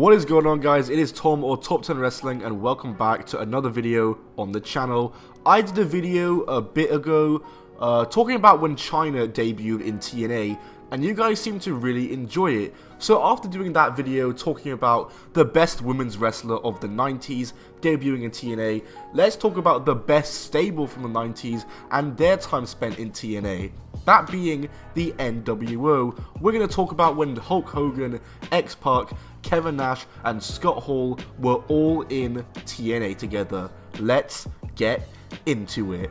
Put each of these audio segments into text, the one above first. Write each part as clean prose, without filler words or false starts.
What is going on, guys? It is Tom, or Top 10 Wrestling, and welcome back to another video on the channel. I did a video a bit ago talking about when Chyna debuted in TNA, and you guys seem to really enjoy it. So after doing that video talking about the best women's wrestler of the 90s debuting in TNA, let's talk about the best stable from the 90s and their time spent in TNA. That being the nWo. We're going to talk about when Hulk Hogan, X-Pac, Kevin Nash and Scott Hall were all in TNA together. Let's get into it.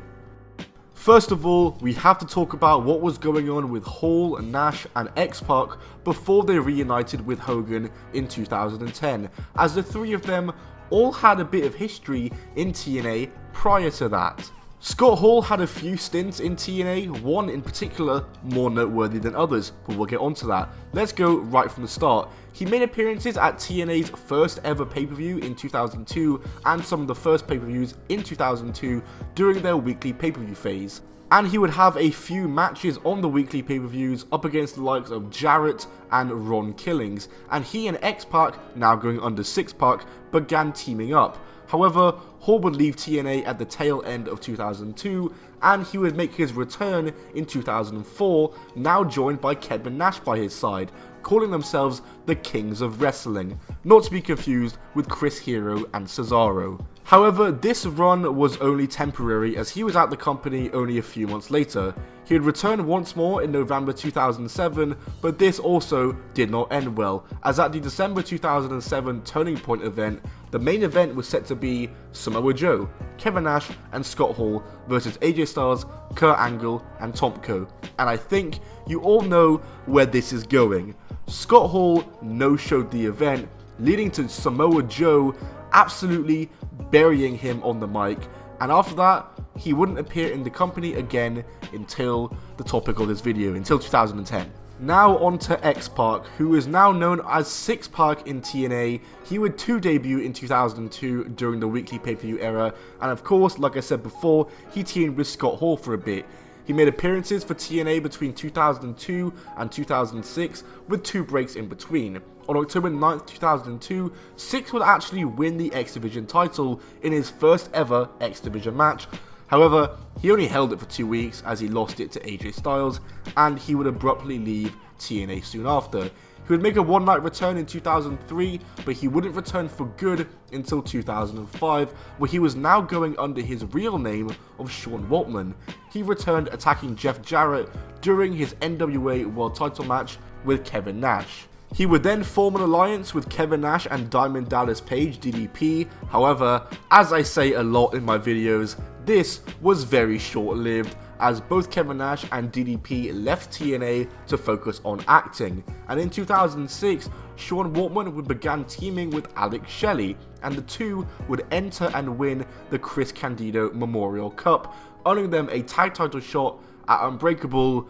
First of all, we have to talk about what was going on with Hall, Nash and X-Pac before they reunited with Hogan in 2010, as the three of them all had a bit of history in TNA prior to that. Scott Hall had a few stints in TNA, one in particular more noteworthy than others, but we'll get onto that. Let's go right from the start. He made appearances at TNA's first ever pay-per-view in 2002 and some of the first pay-per-views in 2002 during their weekly pay-per-view phase. And he would have a few matches on the weekly pay-per-views up against the likes of Jarrett and Ron Killings, and he and X-Pac, now going under 6-Pac, began teaming up. However, Hall would leave TNA at the tail end of 2002, and he would make his return in 2004, now joined by Kevin Nash by his side, calling themselves the Kings of Wrestling, not to be confused with Chris Hero and Cesaro. However, this run was only temporary, as he was out the company only a few months later. He would return once more in November 2007, but this also did not end well, as at the December 2007 Turning Point event, the main event was set to be Samoa Joe, Kevin Nash and Scott Hall versus AJ Styles, Kurt Angle and Tomko, and I think you all know where this is going. Scott Hall no-showed the event, leading to Samoa Joe absolutely burying him on the mic, and after that he wouldn't appear in the company again until the topic of this video, until 2010. Now on to X-Pac, who is now known as 6-Pac in TNA. He would too debut in 2002 during the weekly pay-per-view era, and of course, like I said before, he teamed with Scott Hall for a bit. He made appearances for TNA between 2002 and 2006, with 2 breaks in between. On October 9th, 2002, 6 would actually win the X Division title in his first ever X Division match. However, he only held it for 2 weeks as he lost it to AJ Styles, and he would abruptly leave TNA soon after. He would make a one-night return in 2003, but he wouldn't return for good until 2005, where he was now going under his real name of Sean Waltman. He returned attacking Jeff Jarrett during his NWA World Title match with Kevin Nash. He would then form an alliance with Kevin Nash and Diamond Dallas Page, DDP. However, as I say a lot in my videos, this was very short-lived, as both Kevin Nash and DDP left TNA to focus on acting. And in 2006, Sean Waltman would begin teaming with Alex Shelley, and the two would enter and win the Chris Candido Memorial Cup, earning them a tag title shot at Unbreakable,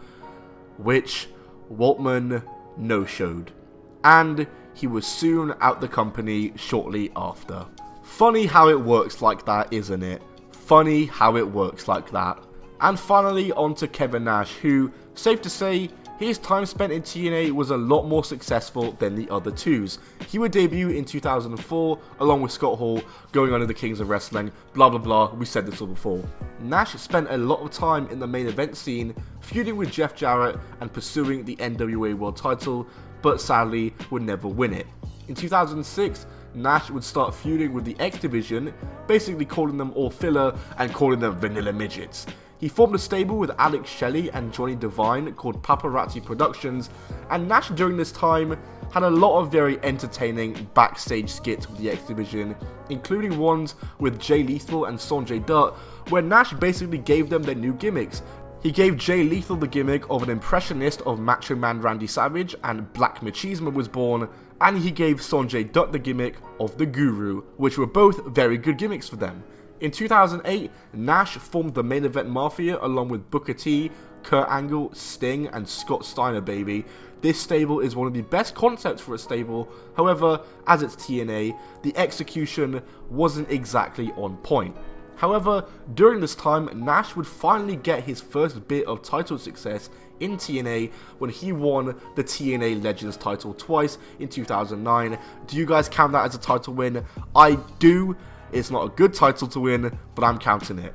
which Waltman no-showed. And he was soon out the company shortly after. Funny how it works like that, isn't it? Funny how it works like that. And finally, on to Kevin Nash, who, safe to say, his time spent in TNA was a lot more successful than the other twos. He would debut in 2004, along with Scott Hall, going under the Kings of Wrestling, blah blah blah, we said this all before. Nash spent a lot of time in the main event scene, feuding with Jeff Jarrett and pursuing the NWA World Title, but sadly would never win it. In 2006, Nash would start feuding with the X Division, basically calling them all filler and calling them vanilla midgets. He formed a stable with Alex Shelley and Johnny Devine called Paparazzi Productions, and Nash during this time had a lot of very entertaining backstage skits with the X Division, including ones with Jay Lethal and Sonjay Dutt, where Nash basically gave them their new gimmicks. He gave Jay Lethal the gimmick of an impressionist of Macho Man Randy Savage, and Black Machismo was born, and he gave Sonjay Dutt the gimmick of the Guru, which were both very good gimmicks for them. In 2008, Nash formed the Main Event Mafia along with Booker T, Kurt Angle, Sting, and Scott Steiner, baby. This stable is one of the best concepts for a stable, however, as it's TNA, the execution wasn't exactly on point. However, during this time, Nash would finally get his first bit of title success in TNA when he won the TNA Legends title twice in 2009. Do you guys count that as a title win? I do. It's not a good title to win, but I'm counting it.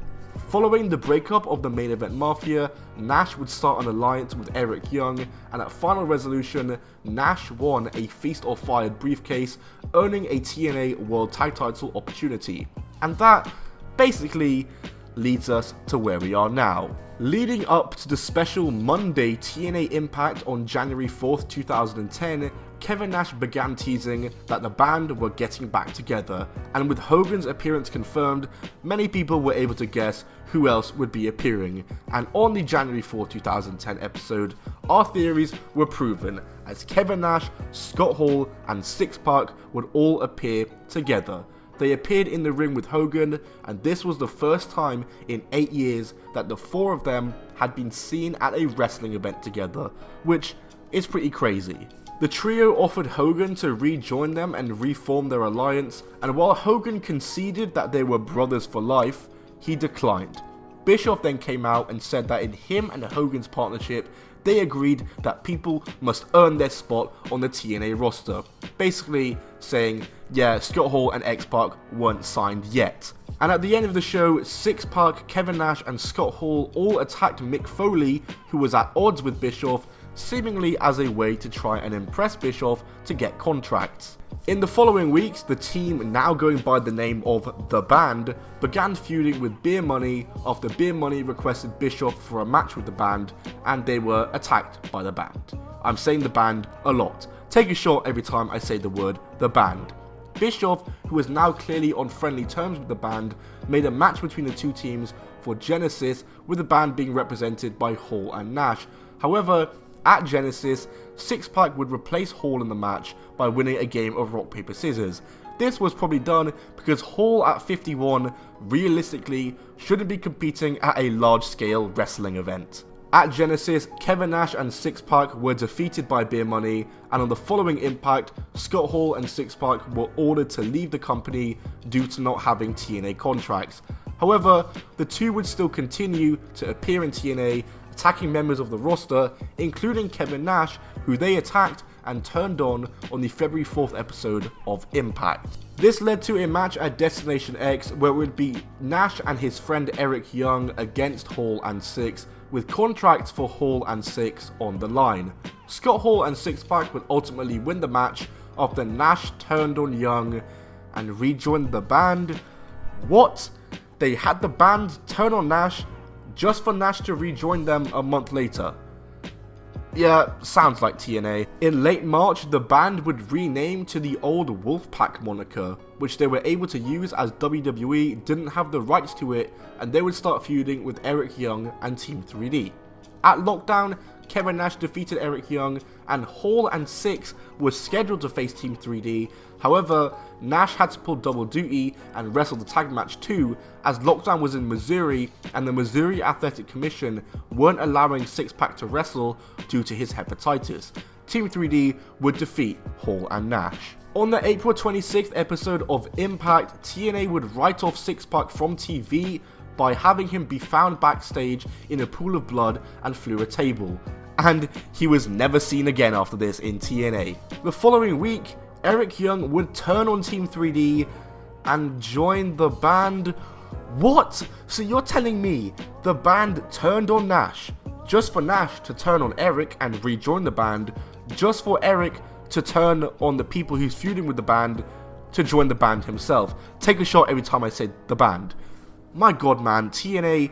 Following the breakup of the main event Mafia, Nash would start an alliance with Eric Young, and at Final Resolution, Nash won a Feast or Fired briefcase, earning a TNA World Tag Title opportunity. And that basically leads us to where we are now. Leading up to the special Monday TNA Impact on January 4th, 2010, Kevin Nash began teasing that the band were getting back together, and with Hogan's appearance confirmed, many people were able to guess who else would be appearing, and on the January 4, 2010 episode, our theories were proven, as Kevin Nash, Scott Hall, and X-Pac would all appear together. They appeared in the ring with Hogan, and this was the first time in 8 years that the four of them had been seen at a wrestling event together, which is pretty crazy. The trio offered Hogan to rejoin them and reform their alliance, and while Hogan conceded that they were brothers for life, he declined. Bischoff then came out and said that in him and Hogan's partnership, they agreed that people must earn their spot on the TNA roster. Basically saying, yeah, Scott Hall and X-Pac weren't signed yet. And at the end of the show, X-Pac, Kevin Nash and Scott Hall all attacked Mick Foley, who was at odds with Bischoff, seemingly as a way to try and impress Bischoff to get contracts. In the following weeks, the team, now going by the name of The Band, began feuding with Beer Money after Beer Money requested Bischoff for a match with the band, and they were attacked by the band. I'm saying the band a lot. Take a shot every time I say the word The Band. Bischoff, who was now clearly on friendly terms with the band, made a match between the two teams for Genesis, with the band being represented by Hall and Nash. However, at Genesis, X-Pac would replace Hall in the match by winning a game of rock, paper, scissors. This was probably done because Hall at 51 realistically shouldn't be competing at a large-scale wrestling event. At Genesis, Kevin Nash and X-Pac were defeated by Beer Money, and on the following Impact, Scott Hall and X-Pac were ordered to leave the company due to not having TNA contracts. However, the two would still continue to appear in TNA, attacking members of the roster, including Kevin Nash, who they attacked and turned on the February 4th episode of Impact. This led to a match at Destination X where it would be Nash and his friend Eric Young against Hall and Six, with contracts for Hall and Six on the line. Scott Hall and X-Pac would ultimately win the match after Nash turned on Young and rejoined the band. What? They had the band turn on Nash just for Nash to rejoin them a month later? Yeah, sounds like TNA. In late March, the band would rename to the old Wolfpac moniker, which they were able to use as WWE didn't have the rights to it, and they would start feuding with Eric Young and Team 3D. At Lockdown, Kevin Nash defeated Eric Young, and Hall and Six were scheduled to face Team 3D. However, Nash had to pull double duty and wrestle the tag match too, as Lockdown was in Missouri and the Missouri Athletic Commission weren't allowing X-Pac to wrestle due to his hepatitis. Team 3D would defeat Hall and Nash. On the April 26th episode of Impact, TNA would write off X-Pac from TV by having him be found backstage in a pool of blood and through a table. And he was never seen again after this in TNA. The following week, Eric Young would turn on Team 3D and join the band. What? So you're telling me the band turned on Nash just for Nash to turn on Eric and rejoin the band, just for Eric to turn on the people who's feuding with the band to join the band himself? Take a shot every time I say the band. My god, man, TNA,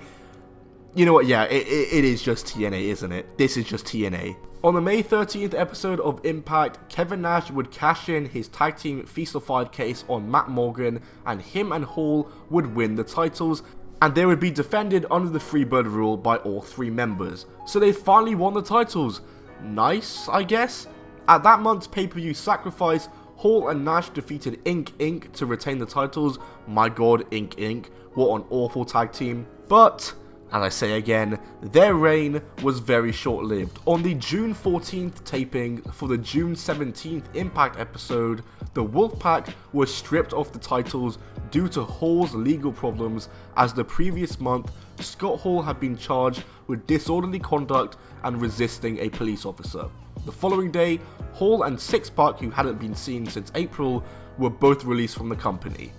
you know what, yeah, it is just TNA, isn't it? This is just TNA. On the May 13th episode of Impact, Kevin Nash would cash in his tag team Feast of Five case on Matt Morgan, and him and Hall would win the titles, and they would be defended under the Freebird rule by all three members. So they finally won the titles. Nice, I guess? At that month's pay-per-view Sacrifice, Hall and Nash defeated Inc. to retain the titles. My god, Inc. What an awful tag team. But, as I say again, their reign was very short-lived. On the June 14th taping for the June 17th Impact episode, the Wolfpac was stripped of the titles due to Hall's legal problems, as the previous month, Scott Hall had been charged with disorderly conduct and resisting a police officer. The following day, Hall and X-Pac, who hadn't been seen since April, were both released from the company.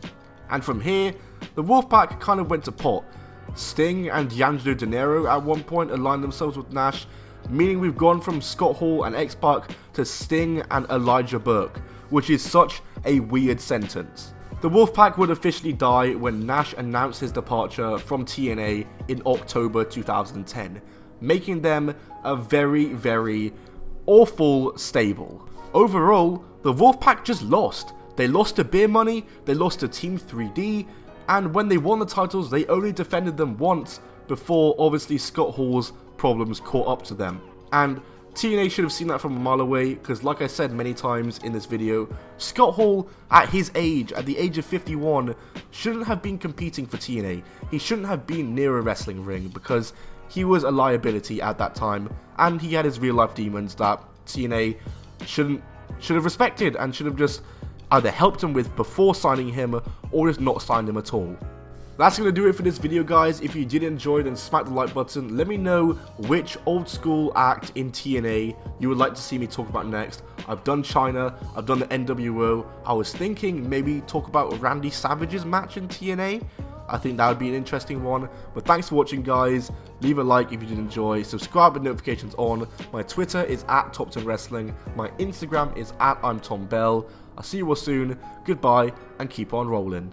And from here, the Wolfpac kind of went to pot. Sting and D'Angelo Dinero at one point aligned themselves with Nash, meaning we've gone from Scott Hall and X-Pac to Sting and Elijah Burke, which is such a weird sentence. The Wolfpac would officially die when Nash announced his departure from TNA in October 2010, making them a very, very awful stable. Overall, the Wolfpac just lost. They lost to Beer Money, they lost to Team 3D, and when they won the titles, they only defended them once before obviously Scott Hall's problems caught up to them. And TNA should have seen that from a mile away, because like I said many times in this video, Scott Hall, at his age, at the age of 51, shouldn't have been competing for TNA. He shouldn't have been near a wrestling ring, because he was a liability at that time, and he had his real life demons that TNA should have respected, and should have just either helped him with before signing him, or just not signed him at all. That's going to do it for this video, guys. If you did enjoy, then smack the like button. Let me know which old school act in TNA you would like to see me talk about next. I've done Chyna, I've done the nWo. I was thinking maybe talk about Randy Savage's match in TNA. I think that would be an interesting one. But thanks for watching, guys. Leave a like if you did enjoy. Subscribe with notifications on. My Twitter is @Top10Wrestling. My Instagram is @I'mTomBell. I'll see you all soon. Goodbye, and keep on rolling.